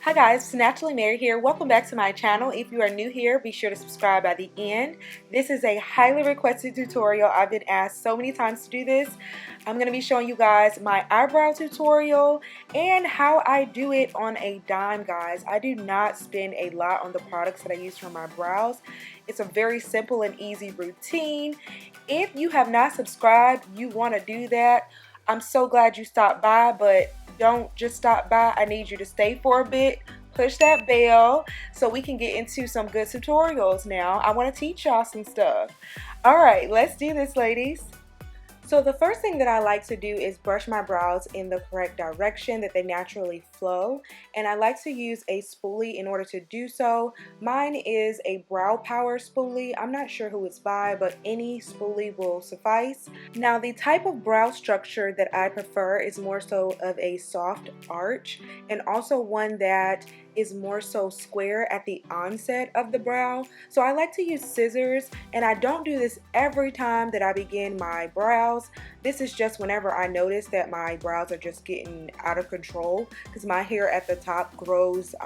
Hi guys, Msnaturallymary here. Welcome back to my channel. If you are new here, be sure to subscribe by the end. This is a highly requested tutorial. I've been asked so many times to do this. I'm going to be showing you guys my eyebrow tutorial and how I do it on a dime, guys. I do not spend a lot on the products that I use for my brows. It's a very simple and easy routine. If you have not subscribed, you want to do that. I'm so glad you stopped by, but don't just stop by. I need you to stay for a bit, push that bell so we can get into some good tutorials now. I want to teach y'all some stuff. Alright, let's do this, ladies. So the first thing that I like to do is brush my brows in the correct direction that they naturally flow, and I like to use a spoolie in order to do so. Mine is a brow power spoolie. I'm not sure who it's by, but any spoolie will suffice. Now the type of brow structure that I prefer is more so of a soft arch, and also one that is more so square at the onset of the brow. So I like to use scissors, and I don't do this every time that I begin my brows. This is just whenever I notice that my brows are just getting out of control because my hair at the top grows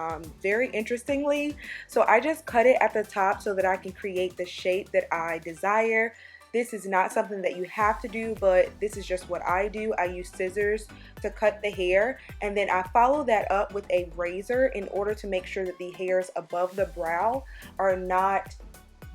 very interestingly. So I just cut it at the top so that I can create the shape that I desire. This is not something that you have to do, but this is just what I do. I use scissors to cut the hair, and then I follow that up with a razor in order to make sure that the hairs above the brow are not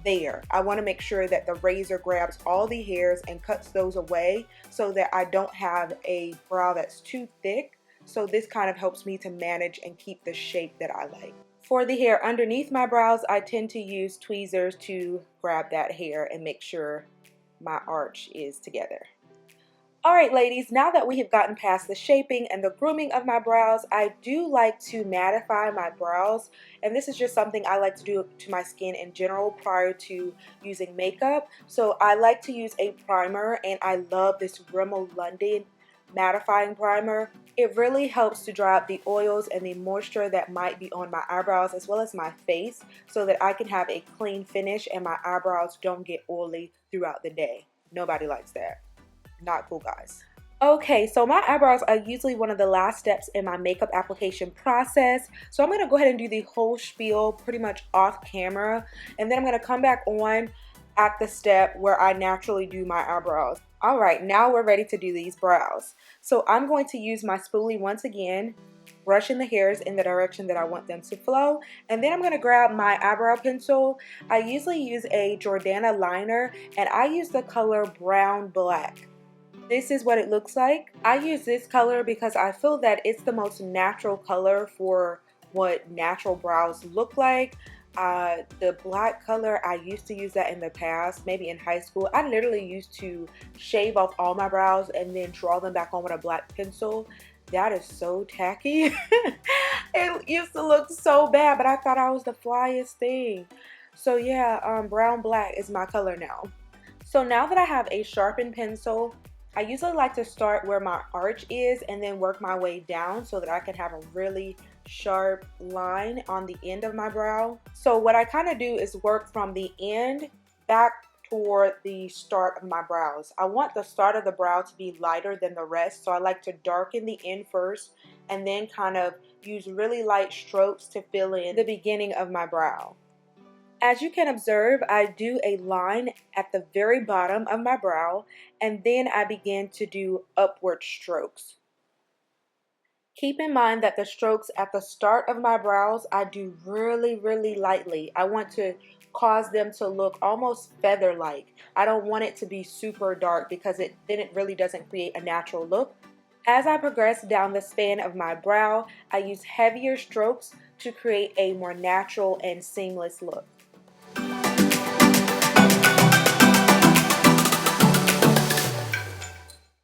there. I want to make sure that the razor grabs all the hairs and cuts those away so that I don't have a brow that's too thick. So this kind of helps me to manage and keep the shape that I like. For the hair underneath my brows, I tend to use tweezers to grab that hair and make sure my arch is together. Alright ladies, now that we have gotten past the shaping and the grooming of my brows, I do like to mattify my brows, and this is just something I like to do to my skin in general prior to using makeup. So I like to use a primer, and I love this Rommel London mattifying primer. It really helps to dry out the oils and the moisture that might be on my eyebrows as well as my face, so that I can have a clean finish and my eyebrows don't get oily throughout the day. Nobody likes that. Not cool, guys. Okay, so my eyebrows are usually one of the last steps in my makeup application process. So I'm going to go ahead and do the whole spiel pretty much off camera, and then I'm going to come back on at the step where I naturally do my eyebrows. Alright, now we're ready to do these brows. So I'm going to use my spoolie once again, brushing the hairs in the direction that I want them to flow, and then I'm going to grab my eyebrow pencil. I usually use a Jordana liner, and I use the color brown black. This is what it looks like. I use this color because I feel that it's the most natural color for what natural brows look like. The black color, I used to use that in the past, maybe in high school. I literally used to shave off all my brows and then draw them back on with a black pencil. That is so tacky. It used to look so bad, but I thought I was the flyest thing. So yeah, brown black is my color now. So now that I have a sharpened pencil, I usually like to start where my arch is and then work my way down so that I can have a really sharp line on the end of my brow. So what I kind of do is work from the end back toward the start of my brows. I want the start of the brow to be lighter than the rest, so I like to darken the end first and then kind of use really light strokes to fill in the beginning of my brow. As you can observe, I do a line at the very bottom of my brow, and then I begin to do upward strokes. Keep in mind that the strokes at the start of my brows, I do really lightly. I want to cause them to look almost feather-like. I don't want it to be super dark because then it really doesn't create a natural look. As I progress down the span of my brow, I use heavier strokes to create a more natural and seamless look.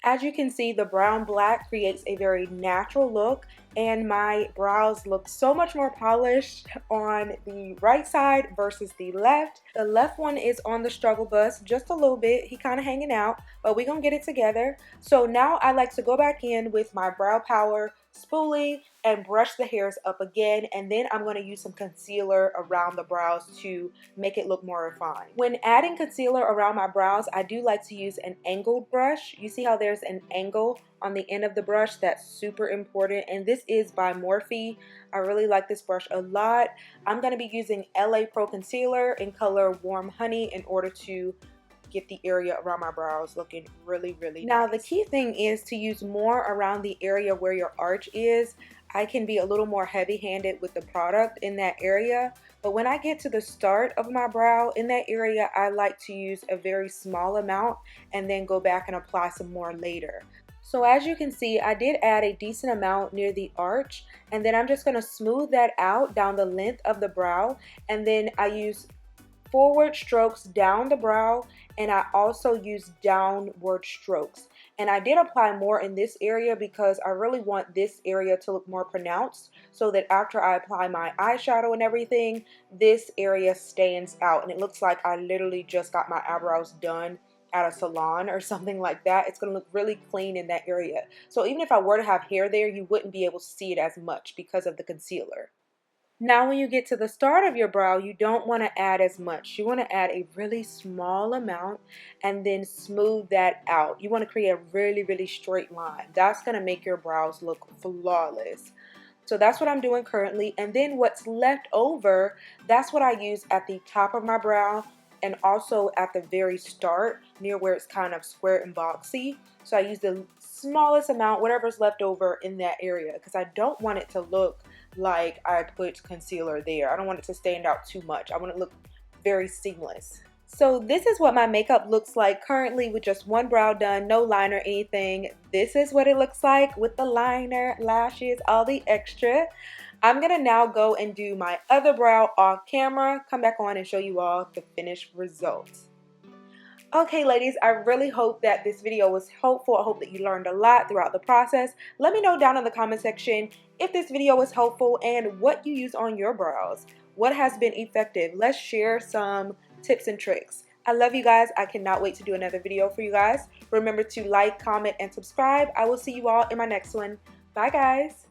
As you can see, the brown black creates a very natural look, and my brows look so much more polished on the right side versus the left. The left one is on the struggle bus just a little bit. He kind of hanging out, but we're gonna get it together. So now I like to go back in with my brow power spoolie and brush the hairs up again, and then I'm going to use some concealer around the brows to make it look more refined. When adding concealer around my brows, I do like to use an angled brush. You see how there's an angle on the end of the brush? That's super important, and this is by Morphe. I really like this brush a lot. I'm going to be using LA Pro Concealer in color Warm Honey in order to get the area around my brows looking really nice. Now the key thing is to use more around the area where your arch is. I can be a little more heavy-handed with the product in that area, but when I get to the start of my brow in that area, I like to use a very small amount and then go back and apply some more later. So as you can see, I did add a decent amount near the arch, and then I'm just going to smooth that out down the length of the brow, and then I use forward strokes down the brow, and I also use downward strokes. And I did apply more in this area because I really want this area to look more pronounced, so that after I apply my eyeshadow and everything, this area stands out and it looks like I literally just got my eyebrows done at a salon or something like that. It's going to look really clean in that area. So even if I were to have hair there, you wouldn't be able to see it as much because of the concealer. Now when you get to the start of your brow, you don't want to add as much. You want to add a really small amount and then smooth that out. You want to create a really straight line. That's going to make your brows look flawless. So that's what I'm doing currently, and then what's left over, that's what I use at the top of my brow and also at the very start near where it's kind of square and boxy. So I use the smallest amount, whatever's left over in that area, because I don't want it to look like I put concealer there. I don't want it to stand out too much. I want it to look very seamless. So this is what my makeup looks like currently with just one brow done, no liner or anything. This is what it looks like with the liner, lashes, all the extra. I'm gonna now go and do my other brow off camera, come back on and show you all the finished results. Okay ladies, I really hope that this video was helpful. I hope that you learned a lot throughout the process. Let me know down in the comment section if this video was helpful and what you use on your brows. What has been effective? Let's share some tips and tricks. I love you guys. I cannot wait to do another video for you guys. Remember to like, comment, and subscribe. I will see you all in my next one. Bye guys.